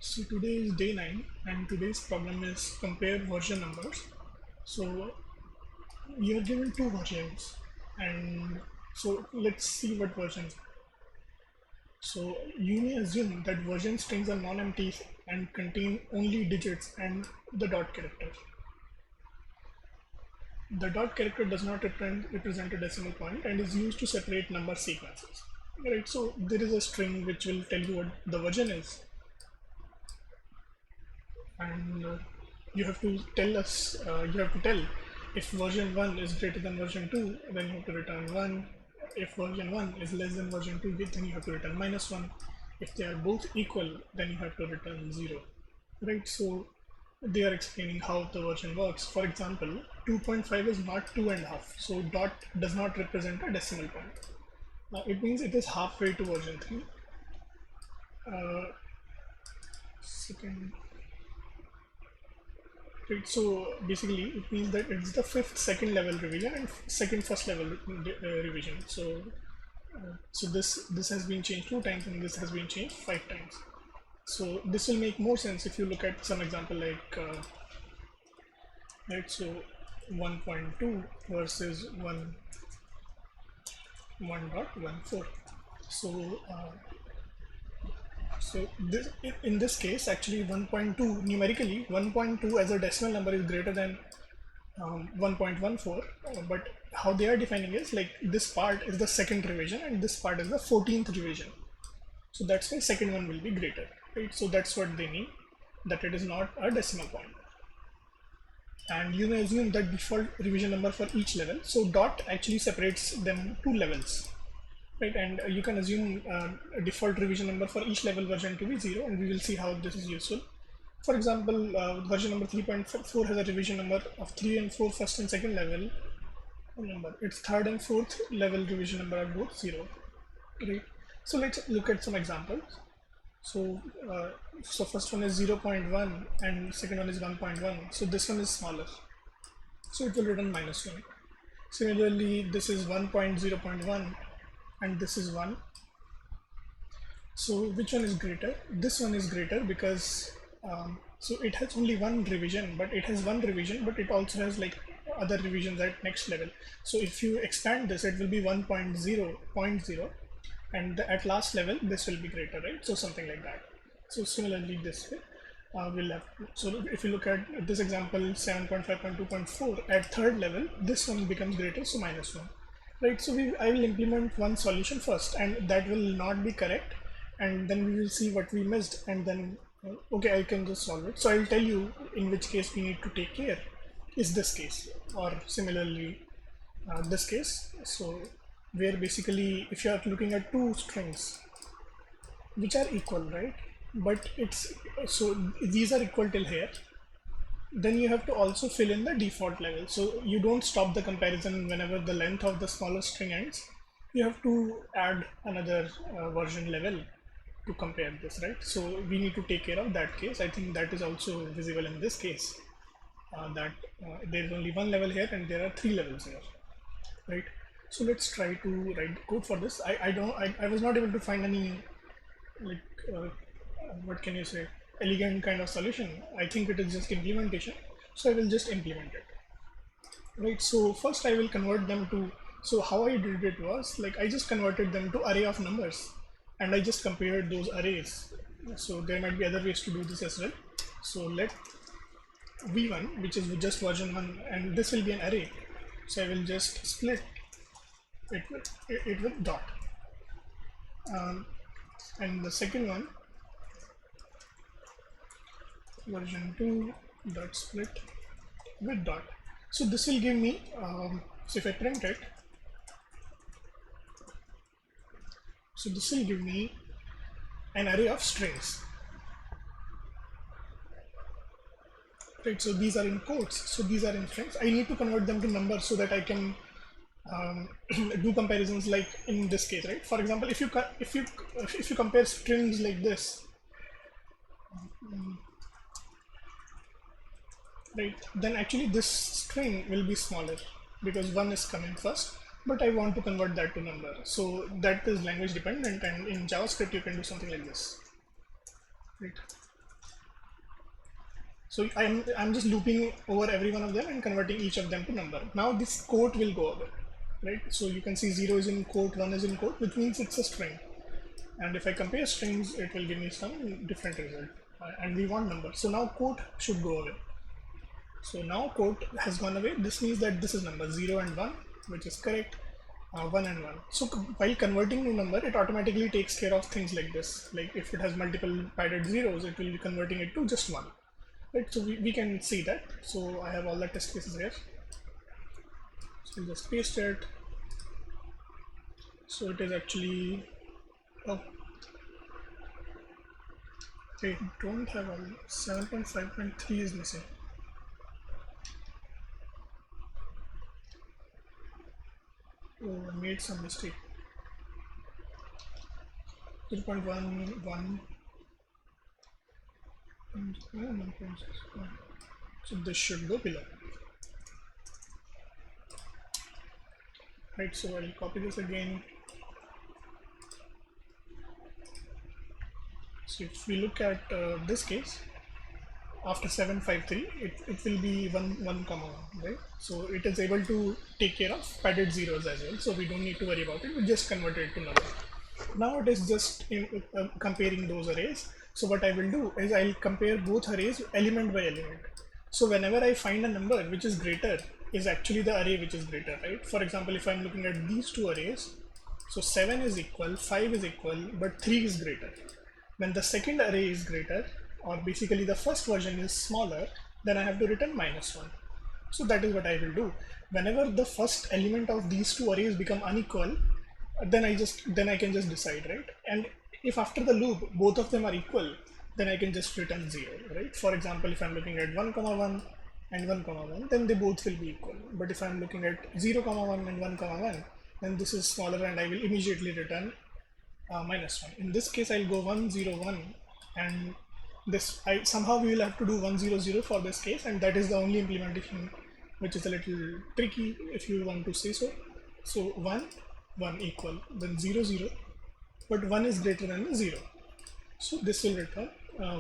So today is day 9 and today's problem is compare version numbers. So you are given two versions and so let's see what versions. So you may assume that version strings are non-empty and contain only digits and the dot character. The dot character does not represent a decimal point and is used to separate number sequences. Right, so there is a string which will tell you what the version is, and you have to tell us, you have to tell if version 1 is greater than version 2, then you have to return 1. If version 1 is less than version 2, then you have to return -1. If they are both equal, then you have to return 0. Right, so they are explaining how the version works. For example, 2.5 is not 2.5, so dot does not represent a decimal point. It means it is halfway to version 3. Second. Right, so basically it means that it's the fifth second level revision and second first level revision. So this has been changed 2 times and this has been changed 5 times. So this will make more sense if you look at some example like right, so 1.2 versus 1.14. So this, in this case, actually 1.2 numerically, 1.2 as a decimal number is greater than 1.14, but how they are defining is like this part is the second revision and this part is the 14th revision. So that's why second one will be greater, right? So that's what they mean, that it is not a decimal point. And you may assume that default revision number for each level. So dot actually separates them two levels. Right, and you can assume a default revision number for each level version to be 0, and we will see how this is useful. For example, version number 3.4 has a revision number of 3 and 4 first and second level number. Its third and fourth level revision number are both 0. Right. So let's look at some examples. So so first one is 0.1 and second one is 1.1. So this one is smaller. So it will return -1. Similarly, this is 1.0.1 and this is 1. So which one is greater? This one is greater because so it has only one revision, but it has one revision, but it also has like other revisions at next level. So if you expand this, it will be 1.0.0, and at last level this will be greater, right? So something like that. So similarly this way we'll have. So if you look at this example 7.5.2.4, at third level this one becomes greater, so -1. Right, so I will implement one solution first and that will not be correct, and then we will see what we missed, and then okay, I can just solve it. So I will tell you in which case we need to take care, is this case or similarly this case. So where basically if you are looking at two strings which are equal, right, but it's so these are equal till here, then you have to also fill in the default level. So you don't stop the comparison whenever the length of the smaller string ends. You have to add another version level to compare this, right? So we need to take care of that case. I think that is also visible in this case, that there is only one level here and there are 3 levels here, right? So let's try to write code for this. I was not able to find any like what can you say, elegant kind of solution. I think it is just implementation, so I will just implement it. Right, so first I will convert them to, so how I did it was like I just converted them to array of numbers and I just compared those arrays. So there might be other ways to do this as well. So let v1, which is just version 1, and this will be an array, so I will just split it with dot, and the second one version 2 dot split with dot. So this will give me so if I print it, so this will give me an array of strings, right? So these are in quotes, so these are in strings. I need to convert them to numbers so that I can do comparisons like in this case, right? For example, if you compare strings like this, right, then actually this string will be smaller because 1 is coming first, but I want to convert that to number. So that is language dependent, and in JavaScript you can do something like this, right? So I'm just looping over every one of them and converting each of them to number. Now this quote will go away, right? So you can see 0 is in quote, 1 is in quote, which means it's a string. And if I compare strings, it will give me some different result. And we want number. So now quote should go away. So now quote has gone away. This means that this is number 0 and 1, which is correct. 1 and 1. So while converting to number, it automatically takes care of things like this. Like if it has multiple padded zeros, it will be converting it to just 1. Right, so we can see that. So I have all the test cases here. So just paste it. So it is actually, oh, I don't have all. 7.5.3 is missing. Oh, I made some mistake. 0.11 and 1.6. So this should go below. Right, so I'll copy this again. So if we look at this case, after 753, it will be 1, 1, right? So it is able to take care of padded zeros as well. So we don't need to worry about it. We just convert it to number. Now it is just comparing those arrays. So what I will do is I'll compare both arrays element by element. So whenever I find a number which is greater, is actually the array which is greater, right? For example, if I'm looking at these two arrays, so 7 is equal, 5 is equal, but 3 is greater. When the second array is greater, or basically the first version is smaller, then I have to return -1. So that is what I will do. Whenever the first element of these two arrays become unequal, then I can just decide, right? And if after the loop both of them are equal, then I can just return 0, right? For example, if I'm looking at 1, 1 and 1, 1, then they both will be equal. But if I'm looking at 0, 1 and 1, 1, then this is smaller and I will immediately return -1. In this case, I'll go 1, 0, 1, and this somehow we will have to do 1, 0, 0 for this case, and that is the only implementation which is a little tricky if you want to say so. So 1, 1 equal, then 0, 0, but 1 is greater than 0. So this will return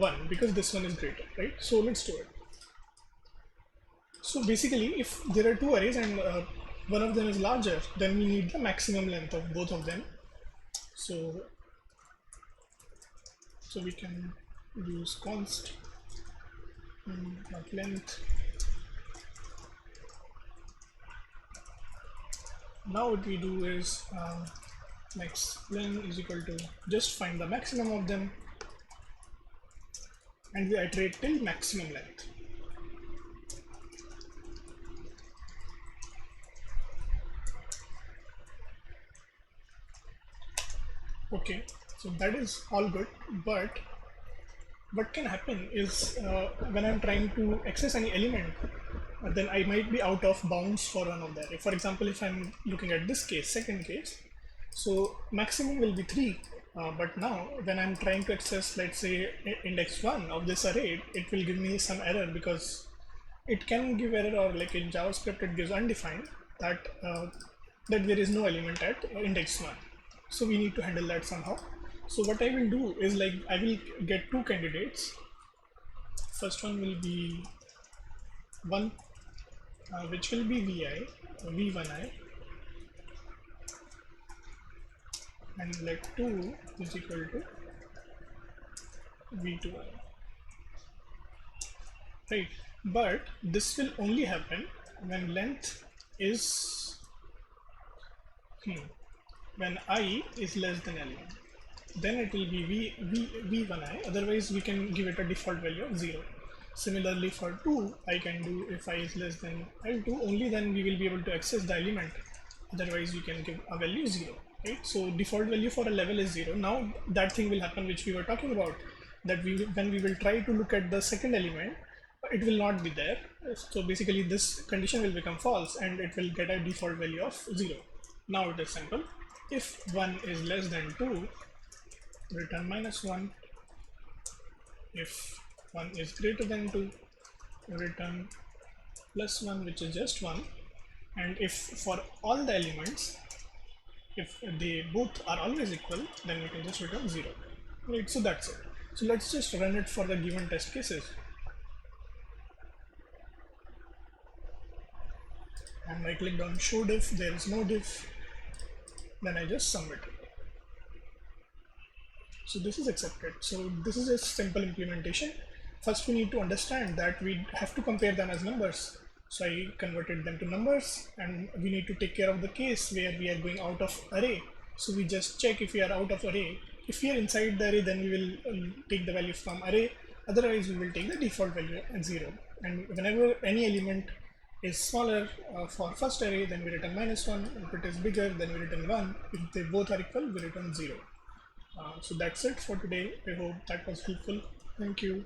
1 because this one is greater, right? So let's do it. So basically, if there are two arrays and one of them is larger, then we need the maximum length of both of them. So we can use const not length. Now what we do is max_len is equal to just find the maximum of them, and we iterate till maximum length. Okay, so that is all good, but what can happen is when I'm trying to access any element, then I might be out of bounds for one of the array. For example, if I'm looking at this case, second case, so maximum will be 3, but now when I'm trying to access, let's say, index 1 of this array, it will give me some error because it can give error, or like in JavaScript it gives undefined, that that there is no element at index 1. So we need to handle that somehow. So what I will do is, like, I will get two candidates. First one will be 1, which will be v1i, and let 2 is equal to v2i, right? But this will only happen when length is when I is less than L1, then it will be v1i, otherwise we can give it a default value of 0. Similarly for 2, I can do if I is less than L2, only then we will be able to access the element, otherwise we can give a value 0, right? So default value for a level is 0. Now that thing will happen which we were talking about, that when we will try to look at the second element, it will not be there. So basically this condition will become false and it will get a default value of 0. Now it is simple. If 1 is less than 2, return -1. If 1 is greater than 2, return +1, which is just 1. And if for all the elements, if they both are always equal, then we can just return 0, right? So that's it. So let's just run it for the given test cases. and I clicked on show diff, there is no diff, then I just submit it. So this is accepted. So this is a simple implementation. First we need to understand that we have to compare them as numbers. So I converted them to numbers, and we need to take care of the case where we are going out of array. So we just check if we are out of array. If we are inside the array, then we will take the value from array. Otherwise we will take the default value at 0. And whenever any element is smaller for first array, then we return -1. If it is bigger, then we return 1. If they both are equal, we return 0. So that's it for today. I hope that was helpful. Thank you.